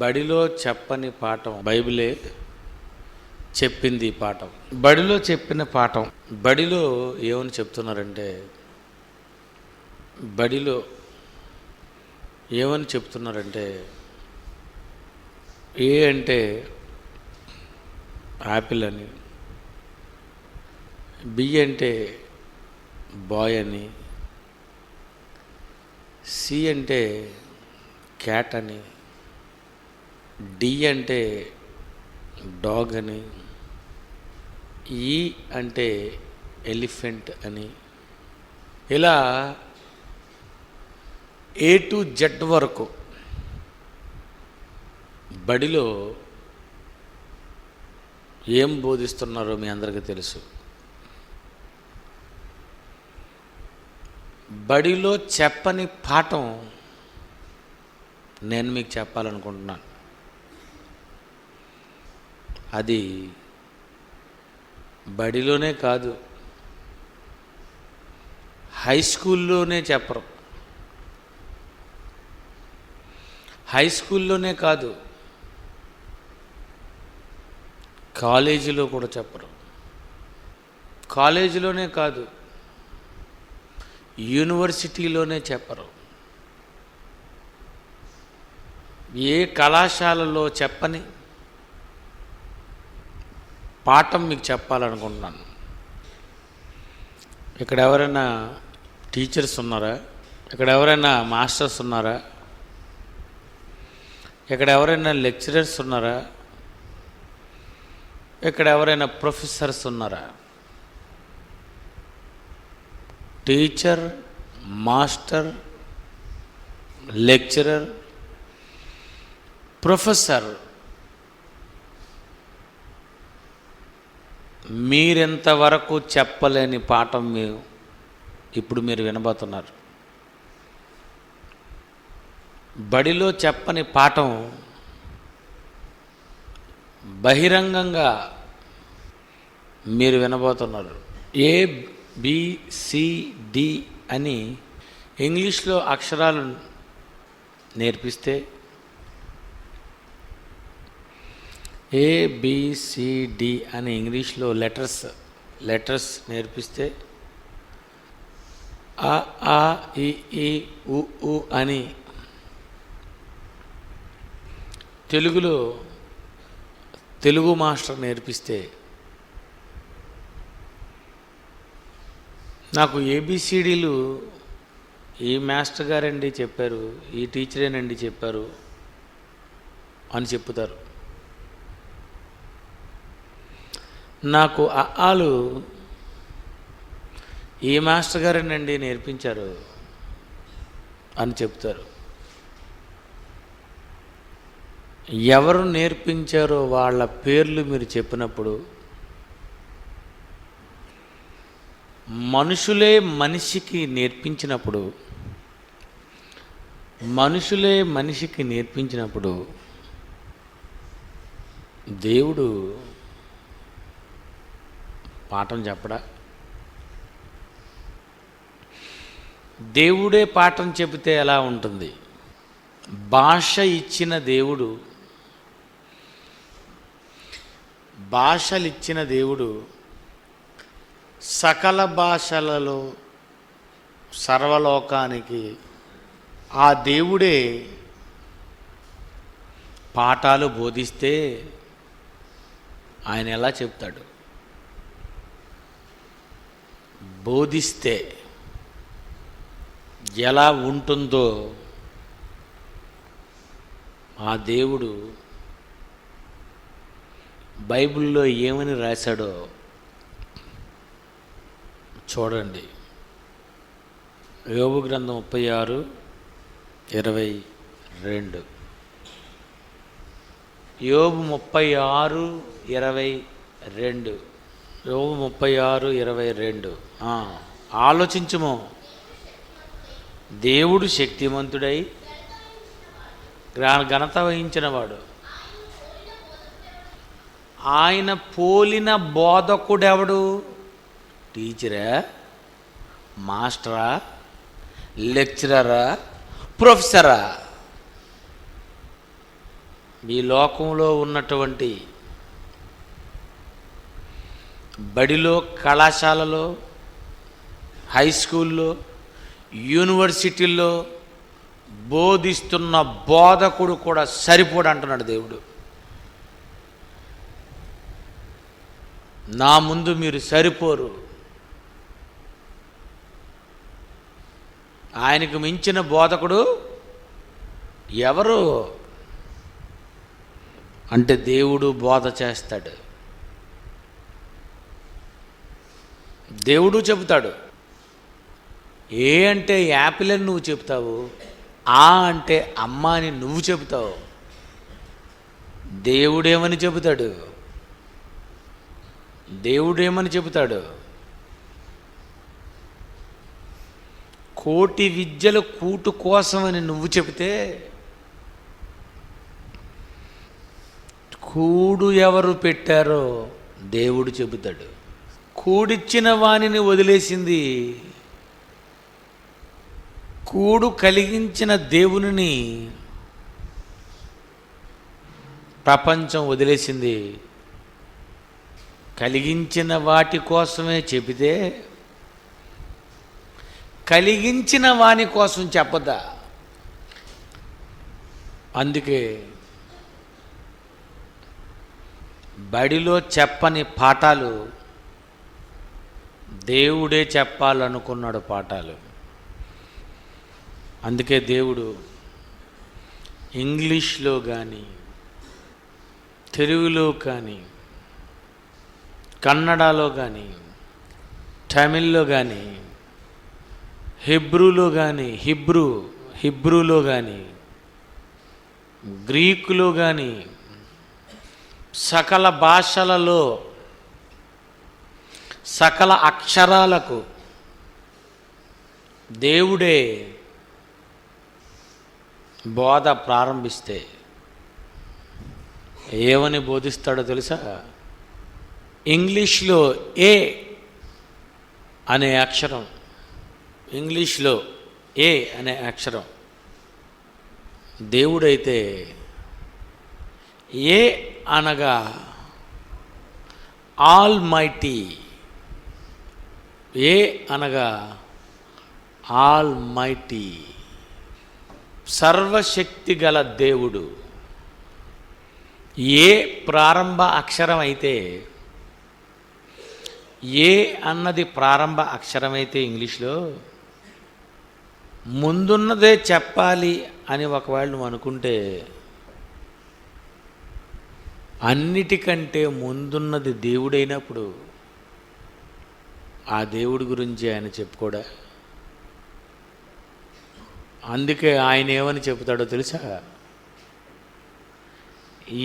బడిలో చెప్పని పాఠం బైబిలే చెప్పింది. ఈ పాఠం బడిలో చెప్పిన పాఠం. బడిలో ఏమని చెప్తున్నారంటే, బడిలో ఏమని చెప్తున్నారంటే, ఏ అంటే యాపిల్ అని, బి అంటే బాయ్ అని, సి అంటే క్యాట్ అని, డి అంటే డాగ్ అని, ఈ అంటే ఎలిఫెంట్ అని, ఇలా ఏ టు జెడ్ వరకు బడిలో ఏం బోధిస్తున్నారో మీ అందరికీ తెలుసు. బడిలో చెప్పని పాఠం నేను మీకు చెప్పాలనుకుంటున్నాను. అది బడిలోనే కాదు, హై స్కూల్లోనే చెప్పరు. హై స్కూల్లోనే కాదు, కాలేజీలో కూడా చెప్పరు. కాలేజీలోనే కాదు, యూనివర్సిటీలోనే చెప్పరు. ఏ కళాశాలలో చెప్పని పాఠం మీకు చెప్పాలనుకుంటున్నాను. ఇక్కడ ఎవరైనా టీచర్స్ ఉన్నారా? ఇక్కడ ఎవరైనా మాస్టర్స్ ఉన్నారా? ఇక్కడ ఎవరైనా లెక్చరర్స్ ఉన్నారా? ఇక్కడ ఎవరైనా ప్రొఫెసర్స్ ఉన్నారా? టీచర్, మాస్టర్, లెక్చరర్, ప్రొఫెసర్, మీరెంతవరకు చెప్పలేని పాఠం ఇప్పుడు మీరు వినబోతున్నారు. బడిలో చెప్పని పాఠం బహిరంగంగా మీరు వినబోతున్నారు. ఏ బి సి డి అని ఇంగ్లీష్లో అక్షరాలు నేర్పిస్తే, ఏ బి సి డి అని ఇంగ్లీష్లో లెటర్స్ నేర్పిస్తే, అ ఆ ఇ ఈ ఉ ఊ అని తెలుగులో తెలుగు మాస్టర్ నేర్పిస్తే, నాకు ఏబిసిడీలు ఈ మాస్టర్ గారండి చెప్పారు, ఈ టీచరేనండి చెప్పారు అని చెప్తారు. నాకు అఆలు ఈ మాస్టర్ గారేనండి నేర్పించారు అని చెప్తారు. ఎవరు నేర్పించారో వాళ్ళ పేర్లు మీరు చెప్పినప్పుడు, మనుషులే మనిషికి నేర్పించినప్పుడు దేవుడు పాఠం చెప్పడా? దేవుడే పాఠం చెబితే ఎలా ఉంటుంది? భాషలు ఇచ్చిన దేవుడు సకల భాషలలో సర్వలోకానికి ఆ దేవుడే పాఠాలు బోధిస్తే ఆయన ఎలా చెప్తాడు? బోధిస్తే ఎలా ఉంటుందో ఆ దేవుడు బైబిల్లో ఏమని రాశాడో చూడండి. యోబు గ్రంథం 36:22. యోబు 36:22. యోబు 36:22. ఆలోచించుము, దేవుడు శక్తిమంతుడై ఘనత వహించినవాడు, ఆయన పోలిన బోధకుడెవడు? టీచరా, మాస్టరా, లెక్చరరా, ప్రొఫెసరా? ఈ లోకంలో ఉన్నటువంటి బడిలో, కళాశాలలో, హై స్కూల్లో, యూనివర్సిటీల్లో బోధిస్తున్న బోధకుడు కూడా సరిపోడు అంటున్నాడు దేవుడు. నా ముందు మీరు సరిపోరు. ఆయనకు మించిన బోధకుడు ఎవరు అంటే దేవుడు బోధ చేస్తాడు. దేవుడు చెబుతాడు. ఏ అంటే యాపిల్ అని నువ్వు చెప్తావు, ఆ అంటే అమ్మ అని నువ్వు చెబుతావు. దేవుడేమని చెబుతాడు? దేవుడేమని చెబుతాడు? కోటి విద్యల కూటు కోసమని నువ్వు చెబితే కూడు ఎవరు పెట్టారో దేవుడు చెబుతాడు. కూడిచ్చిన వానిని వదిలేసింది, కూడు కలిగించిన దేవునిని ప్రపంచం వదిలేసింది. కలిగించిన వాటి కోసమే చెబితే కలిగించిన వాని కోసం చెప్పదా? అందుకే బడిలో చెప్పని పాఠాలు దేవుడే చెప్పాలనుకున్నాడు పాఠాలు. అందుకే దేవుడు ఇంగ్లీష్లో కానీ, తెలుగులో కానీ, కన్నడలో కానీ, తమిళ్లో కానీ, హిబ్రూలో కానీ, గ్రీకులో కానీ, సకల భాషలలో సకల అక్షరాలకు దేవుడే బోధ ప్రారంభిస్తే ఏమని బోధిస్తాడో తెలుసా? ఇంగ్లీష్లో ఏ అనే అక్షరం, ఇంగ్లీష్లో ఏ అనే అక్షరం దేవుడైతే ఏ అనగా ఆల్ మైటీ, ఏ అనగా ఆల్ మైటీ, సర్వశక్తి గల దేవుడు. ఏ ప్రారంభ అక్షరం అయితే, ఏ అన్నది ప్రారంభ అక్షరమైతే ఇంగ్లీష్లో ముందున్నదే చెప్పాలి అని ఒకవేళ నువ్వు అనుకుంటే అన్నిటికంటే ముందున్నది దేవుడైనప్పుడు ఆ దేవుడి గురించి ఆయన చెప్పుకోడా? అందుకే ఆయన ఏమని చెబుతాడో తెలుసా?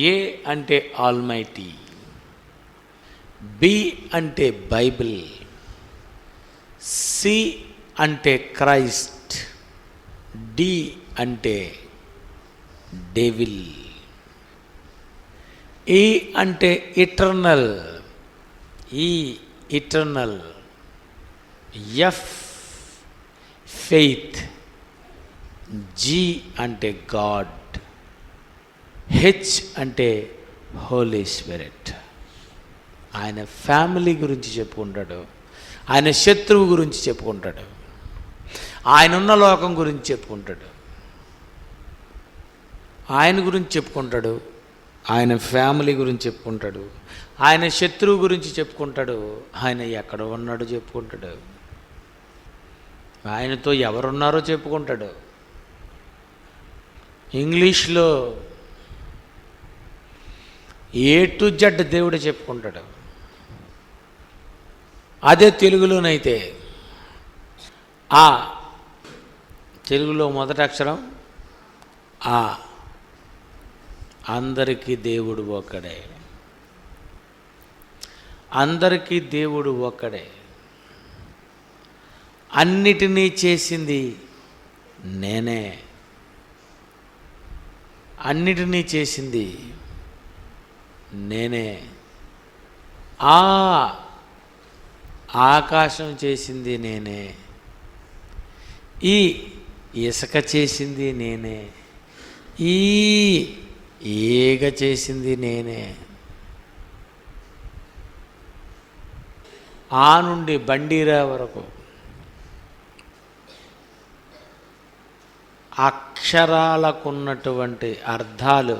ఏ అంటే ఆల్మైటీ, బి అంటే బైబిల్, సి అంటే క్రైస్ట్, డి అంటే డెవిల్, ఈ అంటే ఇటర్నల్, ఈ ఇటర్నల్, ఎఫ్ ఫెయిత్, జీ అంటే గాడ్, హెచ్ అంటే హోలీ స్పిరిట్. ఆయన ఫ్యామిలీ గురించి చెప్పుకుంటాడు, ఆయన శత్రువు గురించి చెప్పుకుంటాడు, ఆయన ఉన్న లోకం గురించి చెప్పుకుంటాడు, ఆయన గురించి చెప్పుకుంటాడు, ఆయన ఫ్యామిలీ గురించి చెప్పుకుంటాడు, ఆయన శత్రువు గురించి చెప్పుకుంటాడు, ఆయన ఎక్కడ ఉన్నాడో చెప్పుకుంటాడు, ఆయనతో ఎవరున్నారో చెప్పుకుంటాడు. ఇంగ్లీష్లో ఏ టు జెడ్ దేవుడు చెప్పుకుంటాడు. అదే తెలుగులోనైతే ఆ, తెలుగులో మొదటి అక్షరం ఆ, అందరికీ దేవుడు ఒక్కడే, అందరికీ దేవుడు ఒక్కడే. అన్నిటినీ చేసింది నేనే, అన్నిటినీ చేసింది నేనే. ఆ ఆకాశం చేసింది నేనే, ఈ ఇసుక చేసింది నేనే, ఈ ఈగ చేసింది నేనే. ఆ నుండి బండిరా వరకు అక్షరాలకున్నటువంటి అర్థాలు,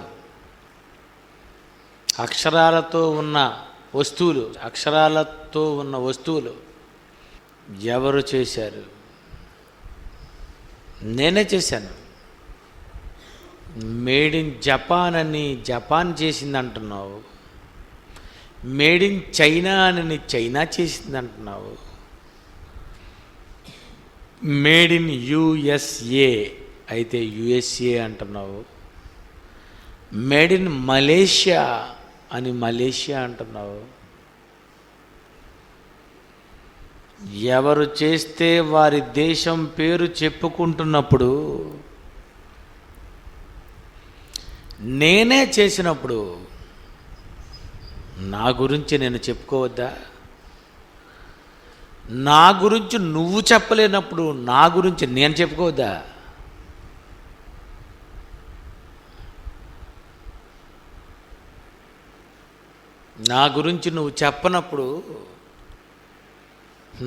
అక్షరాలతో ఉన్న వస్తువులు ఎవరు చేశారు? నేనే చేశాను. మేడ్ ఇన్ జపాన్ అని జపాన్ చేసింది అంటున్నావు, మేడ్ ఇన్ చైనా అని చైనా చేసింది అంటున్నావు, మేడ్ ఇన్ యుఎస్ఏ అయితే యుఎస్ఏ అంటున్నావు, మేడ్ ఇన్ మలేషియా అని మలేషియా అంటున్నావు. ఎవరు చేస్తే వారి దేశం పేరు చెప్పుకుంటున్నప్పుడు, నేనే చేసినప్పుడు నా గురించి నేను చెప్పుకోవద్దా? నా గురించి నువ్వు చెప్పలేనప్పుడు నా గురించి నేను చెప్పుకోవద్దా? నా గురించి నువ్వు చెప్పనప్పుడు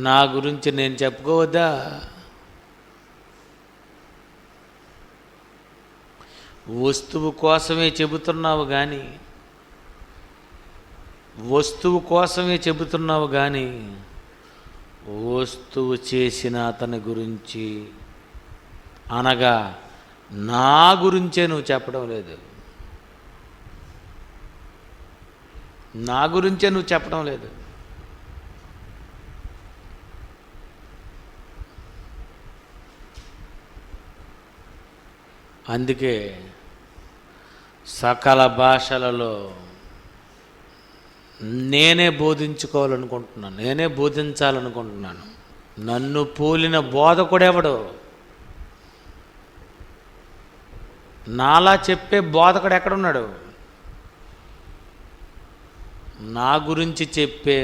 నా గురించి నేను చెప్పుకోవద్దా? వస్తువు కోసమే చెబుతున్నావు కానీ వస్తువు చేసిన అతని గురించి అనగా నా గురించే నువ్వు చెప్పడం లేదు. నా గురించే నువ్వు చెప్పడం లేదు. అందుకే సకల భాషలలో నేనే బోధించుకోవాలనుకుంటున్నాను, నేనే బోధించాలనుకుంటున్నాను. నన్ను పోలిన బోధకుడెవడు? నాలా చెప్పే బోధకుడు ఎక్కడున్నాడు? నా గురించి చెప్పే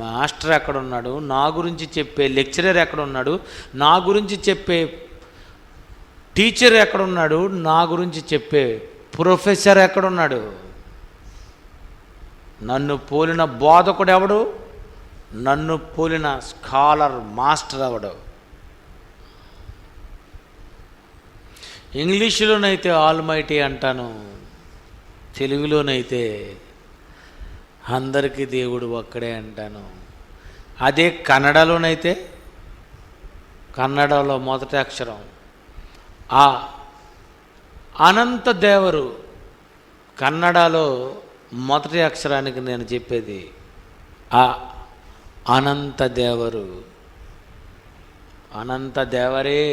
మాస్టర్ ఎక్కడున్నాడు? నా గురించి చెప్పే లెక్చరర్ ఎక్కడున్నాడు? నా గురించి చెప్పే టీచర్ ఎక్కడున్నాడు? నా గురించి చెప్పే ప్రొఫెసర్ ఎక్కడున్నాడు? నన్ను పోలిన బోధకుడు ఎవడు? నన్ను పోలిన స్కాలర్ మాస్టర్ ఎవడు? ఇంగ్లీషులోనైతే ఆల్మైటీ అంటాను, తెలుగులోనైతే అందరికీ దేవుడు ఒక్కడే అంటాను. అదే కన్నడలోనైతే, కన్నడలో మొదటి అక్షరం ఆ అనంత దేవరు. కన్నడలో మొదటి అక్షరానికి నేను చెప్పేది ఆ అనంత దేవరు, అనంత దేవరే.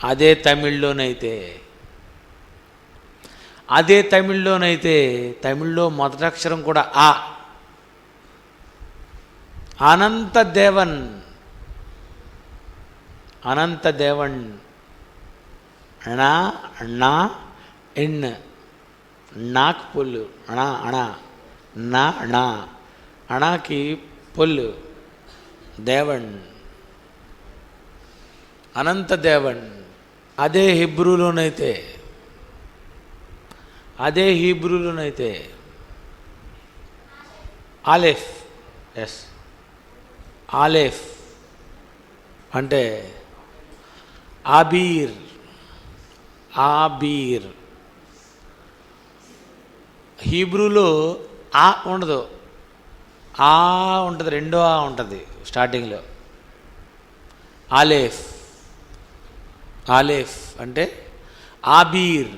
అదే తమిళ్లోనైతే తమిళ్లో మొదటి అక్షరం కూడా ఆ. అనంత దేవన్ అణా అణా ఎన్ నాక్ పొల్లు అణా అణా నా అణా అణాకి పొల్లు దేవన్, అనంత దేవన్. అదే హీబ్రూలోనైతే ఆలెఫ్. ఎస్, ఆలెఫ్ అంటే ఆబీర్. హీబ్రూలో ఆ ఉండదు, ఆ ఉంటుంది, రెండో ఆ ఉంటుంది స్టార్టింగ్లో. ఆలేఫ్ అంటే ఆబీర్.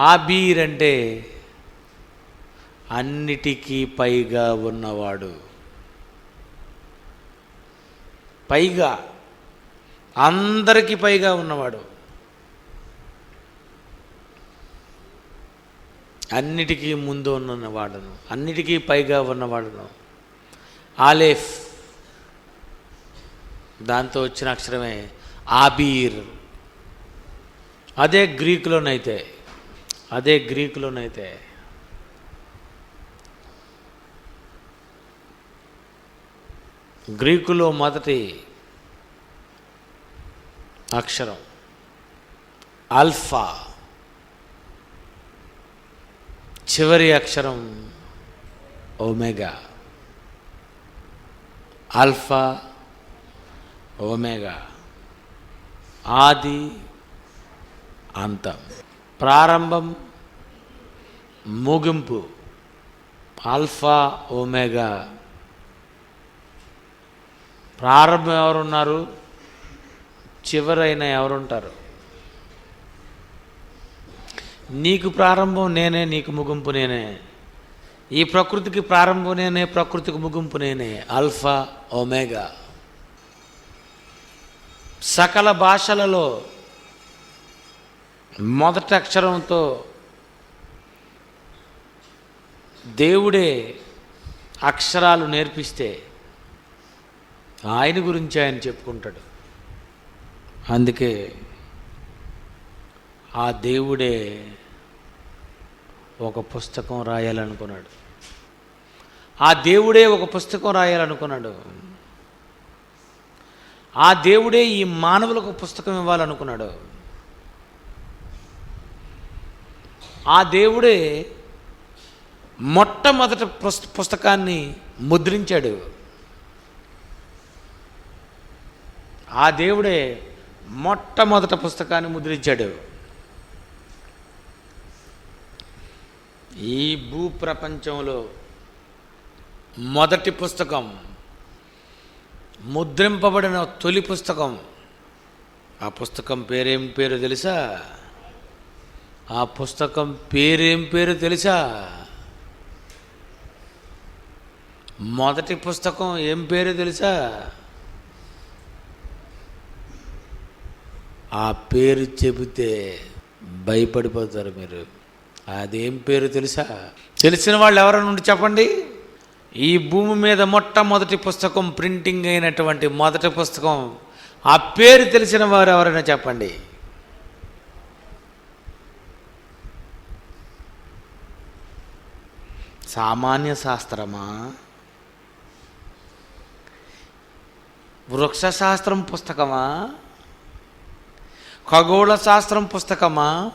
ఆబీర్ అంటే అన్నిటికీ పైగా ఉన్నవాడు. పైగా, అందరికీ పైగా ఉన్నవాడు, అన్నిటికీ ముందు ఉన్నవాడును, అన్నిటికీ పైగా ఉన్నవాడును. ఆలేఫ్ దాంతో వచ్చిన అక్షరమే ఆబీర్. అదే గ్రీకులోనైతే గ్రీకులో మొదటి అక్షరం ఆల్ఫా, చివరి అక్షరం ఒమేగా. ఆల్ఫా ఒమేగా, ఆది అంతం, ప్రారంభం ముగింపు. Alpha omega. ప్రారంభం ఎవరున్నారు? చివరైన ఎవరుంటారు? నీకు ప్రారంభం నేనే, నీకు ముగింపు నేనే. ఈ ప్రకృతికి ప్రారంభం నేనే, ప్రకృతికి ముగింపు నేనే. Alpha omega. సకల భాషలలో మొదటి అక్షరంతో దేవుడే అక్షరాలు నేర్పిస్తే ఆయన గురించి ఆయన చెప్పుకుంటాడు. అందుకే ఆ దేవుడే ఒక పుస్తకం రాయాలనుకున్నాడు. ఆ దేవుడే ఒక పుస్తకం రాయాలనుకున్నాడు. ఆ దేవుడే ఈ మానవులకు పుస్తకం ఇవ్వాలనుకున్నాడు. ఆ దేవుడే మొట్టమొదటి పుస్తకాన్ని ముద్రించాడు. ఆ దేవుడే మొట్టమొదటి పుస్తకాన్ని ముద్రించాడు. ఈ భూప్రపంచంలో మొదటి పుస్తకం, ముద్రింపబడిన తొలి పుస్తకం, ఆ పుస్తకం పేరేం పేరు తెలుసా? ఆ పుస్తకం పేరేం పేరు తెలుసా? మొదటి పుస్తకం ఏం పేరు తెలుసా? ఆ పేరు చెబితే భయపడిపోతారు మీరు. అదేం పేరు తెలుసా? తెలిసిన వాళ్ళు ఎవరైనా ఉండి చెప్పండి. ఈ భూమి మీద మొట్టమొదటి పుస్తకం ప్రింటింగ్ అయినటువంటి మొదటి పుస్తకం, ఆ పేరు తెలిసిన వారు ఎవరైనా చెప్పండి. సామాన్య శాస్త్రమా? వృక్షశాస్త్రం పుస్తకమా? ఖగోళ శాస్త్రం పుస్తకమా?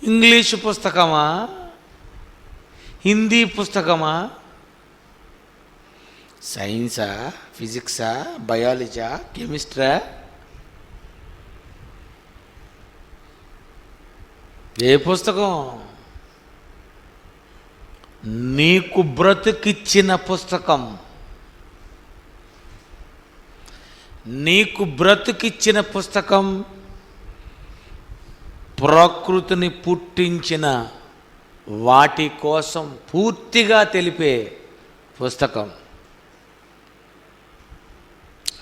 ఇంగ్లీషు పుస్తకమా? హిందీ పుస్తకమా? సైన్సా, ఫిజిక్సా, బయాలజీయా, కెమిస్ట్రా? ఏ పుస్తకం? నీకు బ్రతుకిచ్చిన పుస్తకం. నీకు బ్రతుకిచ్చిన పుస్తకం, ప్రకృతిని పుట్టించిన వాటి కోసం పూర్తిగా తెలిపే పుస్తకం.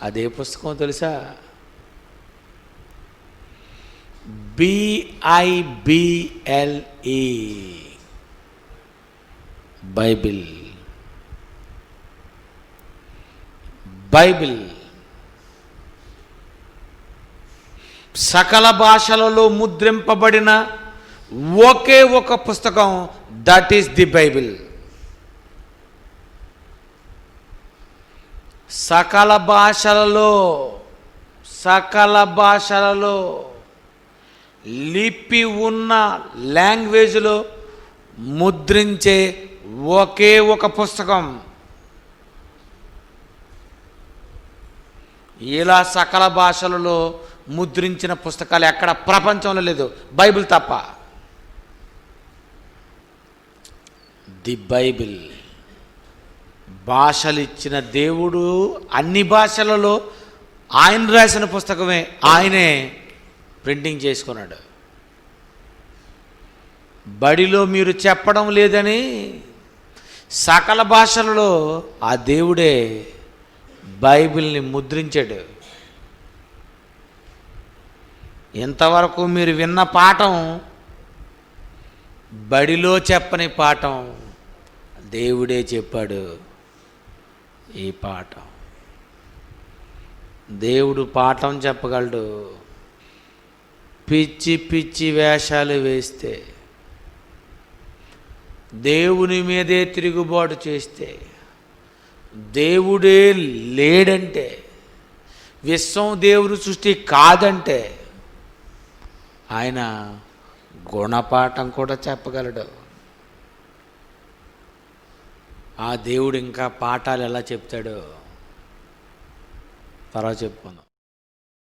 అదే పుస్తకం తెలుసా? BIBLE, Bible. బైబిల్ సకల భాషలలో ముద్రింపబడిన ఒకే ఒక పుస్తకం. That is the Bible. సకల భాషలలో లిపి ఉన్న లాంగ్వేజ్లో ముద్రించే ఒకే ఒక పుస్తకం. ఇలా సకల భాషలలో ముద్రించిన పుస్తకాలు ఎక్కడ ప్రపంచంలో లేదు, బైబిల్ తప్ప. The Bible. భాషలు ఇచ్చిన దేవుడు అన్ని భాషలలో ఆయన రాసిన పుస్తకమే ఆయనే ప్రింటింగ్ చేసుకున్నాడు. బడిలో మీరు చెప్పడం లేదని సకల భాషలలో ఆ దేవుడే బైబిల్ని ముద్రించాడు. ఇంతవరకు మీరు విన్న పాఠం బడిలో చెప్పని పాఠం దేవుడే చెప్పాడు. ఈ పాఠం దేవుడు పాఠం చెప్పగలడు. పిచ్చి పిచ్చి వేషాలు వేస్తే, దేవుని మీదే తిరుగుబాటు చేస్తే, దేవుడే లేడంటే, విశ్వం దేవుని సృష్టి కాదంటే ఆయన గుణపాఠం కూడా చెప్పగలడు. ఆ దేవుడు ఇంకా పాఠాలు ఎలా చెప్తాడో తర్వాత చెప్పుకుందాం.